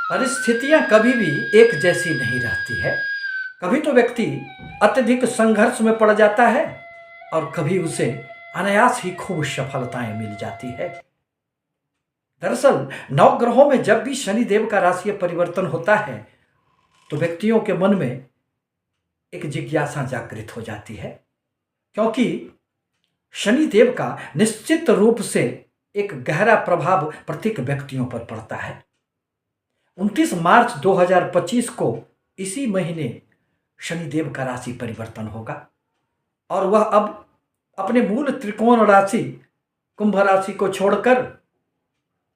परिस्थितियां कभी भी एक जैसी नहीं रहती है। कभी तो व्यक्ति अत्यधिक संघर्ष में पड़ जाता है और कभी उसे अनायास ही खूब सफलताएं मिल जाती है। दरअसल नवग्रहों में जब भी शनिदेव का राशि परिवर्तन होता है तो व्यक्तियों के मन में एक जिज्ञासा जागृत हो जाती है, क्योंकि शनिदेव का निश्चित रूप से एक गहरा प्रभाव प्रत्येक व्यक्तियों पर पड़ता है। 29 मार्च 2025 को इसी महीने शनिदेव का राशि परिवर्तन होगा और वह अब अपने मूल त्रिकोण राशि कुंभ राशि को छोड़कर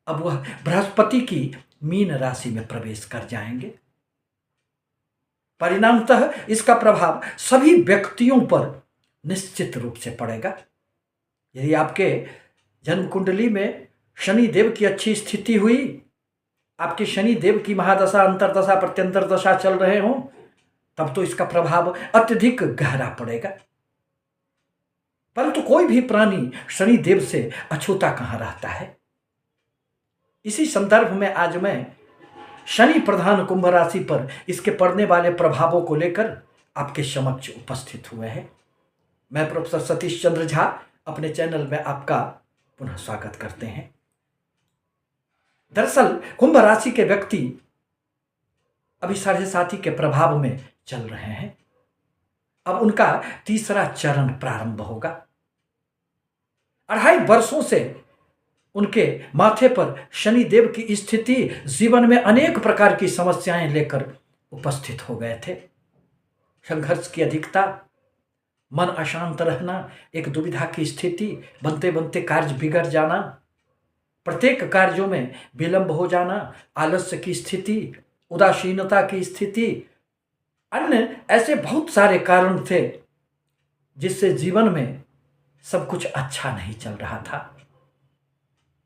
अब वह बृहस्पति की मीन राशि में प्रवेश कर जाएंगे। परिणामतः इसका प्रभाव सभी व्यक्तियों पर निश्चित रूप से पड़ेगा। यदि आपके जन्म कुंडली में शनि देव की अच्छी स्थिति हुई, आपके शनि देव की महादशा अंतरदशा प्रत्यंतर दशा चल रहे हों, तब तो इसका प्रभाव अत्यधिक गहरा पड़ेगा। परंतु कोई भी प्राणी शनि देव से अछूता कहां रहता है। इसी संदर्भ में आज मैं शनि प्रधान कुंभ राशि पर इसके पड़ने वाले प्रभावों को लेकर आपके समक्ष उपस्थित हुए हैं। मैं प्रोफेसर सतीश चंद्र झा अपने चैनल में आपका पुनः स्वागत करते हैं। दरअसल कुंभ राशि के व्यक्ति अभी साढ़े साथी के प्रभाव में चल रहे हैं। अब उनका तीसरा चरण प्रारंभ होगा। 2.5 वर्षों से उनके माथे पर शनि देव की स्थिति जीवन में अनेक प्रकार की समस्याएं लेकर उपस्थित हो गए थे। संघर्ष की अधिकता, मन अशांत रहना, एक दुविधा की स्थिति, बनते बनते कार्य बिगड़ जाना, प्रत्येक कार्यों में विलंब हो जाना, आलस्य की स्थिति, उदासीनता की स्थिति, अन्य ऐसे बहुत सारे कारण थे जिससे जीवन में सब कुछ अच्छा नहीं चल रहा था।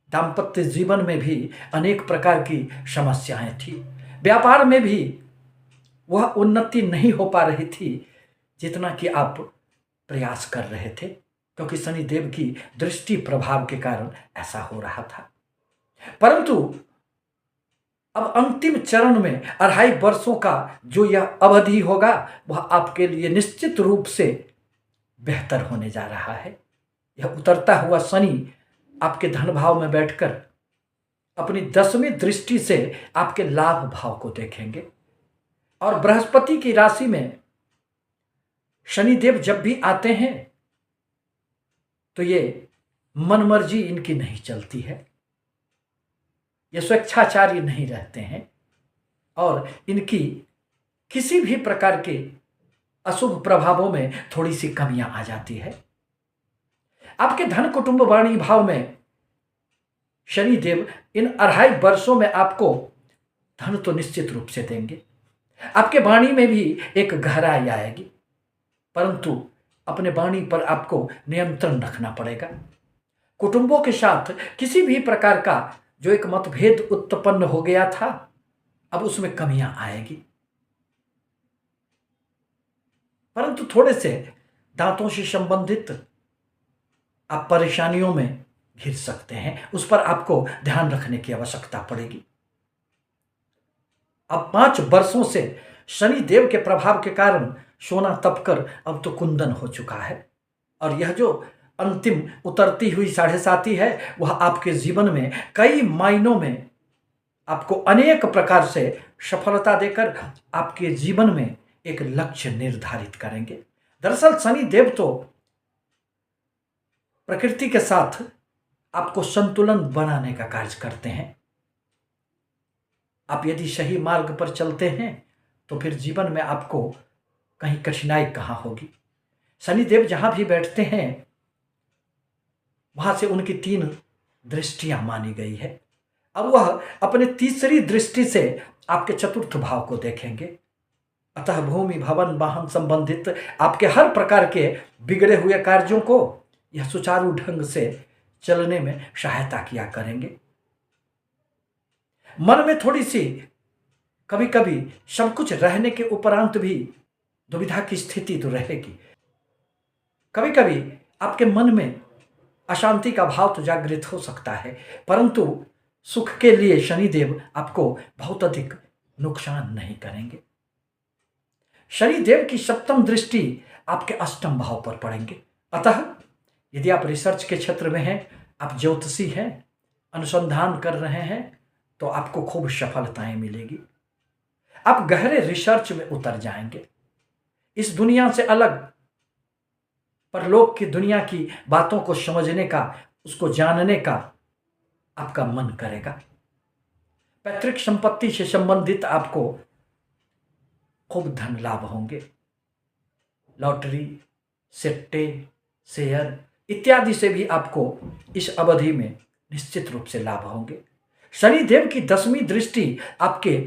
दाम्पत्य जीवन में भी अनेक प्रकार की समस्याएं थी। व्यापार में भी वह उन्नति नहीं हो पा रही थी जितना कि आप प्रयास कर रहे थे, क्योंकि शनि देव की दृष्टि प्रभाव के कारण ऐसा हो रहा था। परंतु अब अंतिम चरण में 2.5 वर्षों का जो यह अवधि होगा वह आपके लिए निश्चित रूप से बेहतर होने जा रहा है। यह उतरता हुआ शनि आपके धन भाव में बैठकर अपनी 10वीं दृष्टि से आपके लाभ भाव को देखेंगे और बृहस्पति की राशि में शनिदेव जब भी आते हैं तो ये मनमर्जी इनकी नहीं चलती है। ये स्वेच्छाचारी नहीं रहते हैं और इनकी किसी भी प्रकार के अशुभ प्रभावों में थोड़ी सी कमियां आ जाती है। आपके धन कुटुंब वाणी भाव में शनिदेव इन 2.5 वर्षों में आपको धन तो निश्चित रूप से देंगे, आपके वाणी में भी एक गहराई आएगी, परंतु अपने वाणी पर आपको नियंत्रण रखना पड़ेगा। कुटुंबों के साथ किसी भी प्रकार का जो एक मतभेद उत्पन्न हो गया था अब उसमें कमियां आएगी, परंतु थोड़े से दांतों से संबंधित आप परेशानियों में घिर सकते हैं, उस पर आपको ध्यान रखने की आवश्यकता पड़ेगी। अब 5 वर्षों से शनि देव के प्रभाव के कारण सोना तपकर अब तो कुंदन हो चुका है और यह जो अंतिम उतरती हुई साढ़े साती है वह आपके जीवन में कई मायनों में आपको अनेक प्रकार से सफलता देकर आपके जीवन में एक लक्ष्य निर्धारित करेंगे। दरअसल शनि देव तो प्रकृति के साथ आपको संतुलन बनाने का कार्य करते हैं। आप यदि सही मार्ग पर चलते हैं तो फिर जीवन में आपको कहीं कठिनाई कहाँ होगी। शनिदेव जहां भी बैठते हैं वहां से उनकी 3 दृष्टियां मानी गई है। अब वह अपने तीसरी दृष्टि से आपके चतुर्थ भाव को देखेंगे। अतः भूमि भवन वाहन संबंधित आपके हर प्रकार के बिगड़े हुए कार्यों को यह सुचारू ढंग से चलने में सहायता किया करेंगे। मन में थोड़ी सी कभी कभी सब कुछ रहने के उपरांत भी दुविधा की स्थिति तो रहेगी। कभी कभी आपके मन में अशांति का भाव तो जागृत हो सकता है, परंतु सुख के लिए शनिदेव आपको बहुत अधिक नुकसान नहीं करेंगे। शनिदेव की सप्तम दृष्टि आपके अष्टम भाव पर पड़ेंगे। अतः यदि आप रिसर्च के क्षेत्र में हैं, आप ज्योतिषी हैं, अनुसंधान कर रहे हैं, तो आपको खूब सफलताएं मिलेगी। आप गहरे रिसर्च में उतर जाएंगे। इस दुनिया से अलग परलोक की दुनिया की बातों को समझने का, उसको जानने का आपका मन करेगा। पैतृक संपत्ति से संबंधित आपको खूब धन लाभ होंगे। लॉटरी, सिट्टे, शेयर इत्यादि से भी आपको इस अवधि में निश्चित रूप से लाभ होंगे। शनिदेव की 10वीं दृष्टि आपके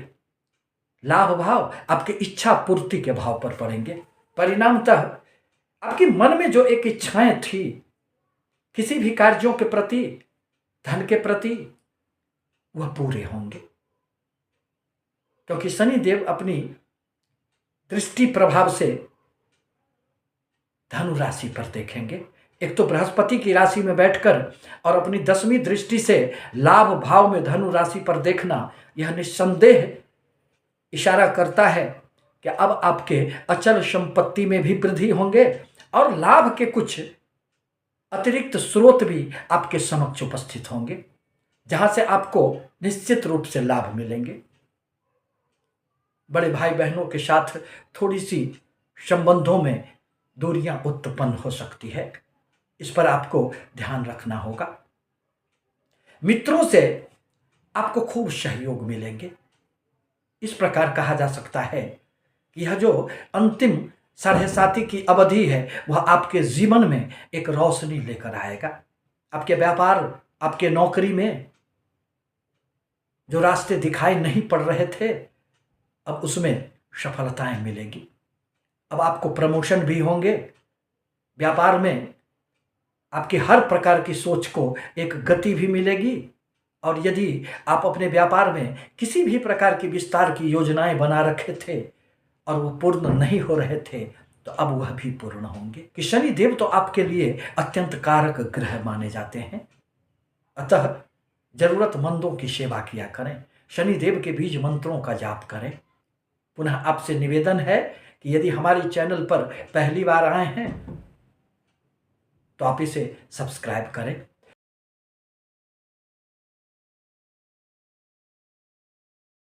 लाभ भाव, आपके इच्छा पूर्ति के भाव पर पड़ेंगे। परिणामतः आपके मन में जो एक इच्छाएं थी किसी भी कार्यों के प्रति, धन के प्रति, वह पूरे होंगे, क्योंकि शनिदेव अपनी दृष्टि प्रभाव से धनु राशि पर देखेंगे। एक तो बृहस्पति की राशि में बैठकर और अपनी 10वीं दृष्टि से लाभ भाव में धनु राशि पर देखना, यह निस्संदेह इशारा करता है कि अब आपके अचल संपत्ति में भी वृद्धि होंगे और लाभ के कुछ अतिरिक्त स्रोत भी आपके समक्ष उपस्थित होंगे, जहां से आपको निश्चित रूप से लाभ मिलेंगे। बड़े भाई बहनों के साथ थोड़ी सी संबंधों में दूरियां उत्पन्न हो सकती है, इस पर आपको ध्यान रखना होगा। मित्रों से आपको खूब सहयोग मिलेंगे। इस प्रकार कहा जा सकता है कि यह जो अंतिम 7.5 की अवधि है वह आपके जीवन में एक रोशनी लेकर आएगा। आपके व्यापार, आपके नौकरी में जो रास्ते दिखाई नहीं पड़ रहे थे, अब उसमें सफलताएं मिलेंगी। अब आपको प्रमोशन भी होंगे। व्यापार में आपकी हर प्रकार की सोच को एक गति भी मिलेगी, और यदि आप अपने व्यापार में किसी भी प्रकार की विस्तार की योजनाएं बना रखे थे और वो पूर्ण नहीं हो रहे थे, तो अब वह भी पूर्ण होंगे। कि शनि देव तो आपके लिए अत्यंत कारक ग्रह माने जाते हैं। अतः जरूरतमंदों की सेवा किया करें, शनि देव के बीज मंत्रों का जाप करें। पुनः आपसे निवेदन है कि यदि हमारे चैनल पर पहली बार आए हैं तो आप इसे सब्सक्राइब करें